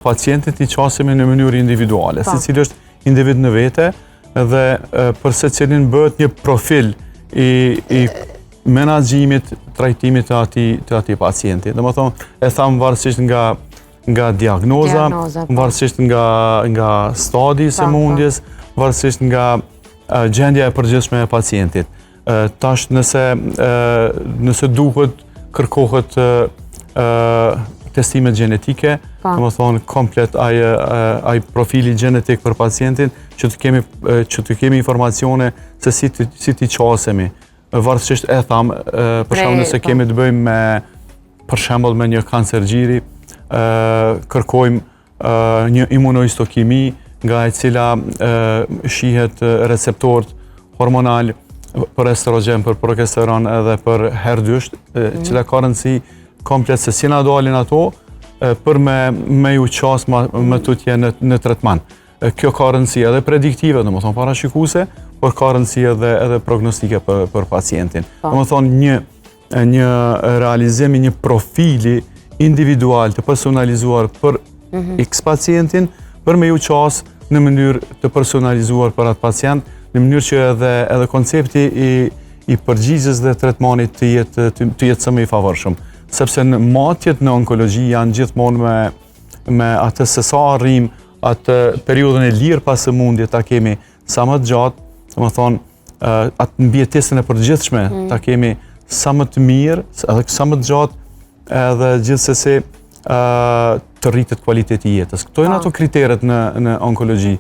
Pacientit i qasemi në mënyrë individuale, se cilë është individ në vete dhe për se cilin bëhet një profil i menaxhimit, trajtimit të ati pacienti. Dhe më thonë, e thamë varësisht nga diagnoza, varësisht nga stadi së mundjes, varësisht nga gjendja e përgjithshme e pacientit. Tash nëse duhet, kërkohet testimet gjenetike, dhe më thonë komplet aj profili gjenetik për pacientin, që të kemi informacione se si ti qasemi. Varësisht e thamë, për shembull nëse kemi të bëjmë me, për shembull me një kancer gjiri, kërkojmë një imunohistokimi nga e cila shihet receptorët hormonal për estrogen, për progesteron edhe për HER2, cila ka rëndësi komplet se si na dalin ato për me ju qas më tutje në tretman. Kjo ka rëndësi edhe prediktive, dhe më thonë parashikuse, por ka rëndësi edhe prognostike për pacientin. Dhe më thonë një realizimi, një profili individual të personalizuar për X pacientin, për me ju qas në mënyrë të personalizuar për atë pacient, në mënyrë që edhe koncepti i përgjigjes dhe tretmanit të jetë së më i favorshëm. Sepse në matjet në onkologji janë gjithmonë me atë se sa arrim atë periudhën e lirë pas sëmundje ta kemi sa më të gjatë, dhe më thonë, atë mbijetisën e përgjithshme ta kemi sa më të mirë, edhe sa më të gjatë, edhe gjithsesi të rritet kualiteti i jetës. Këto janë ato kriteret në onkologji.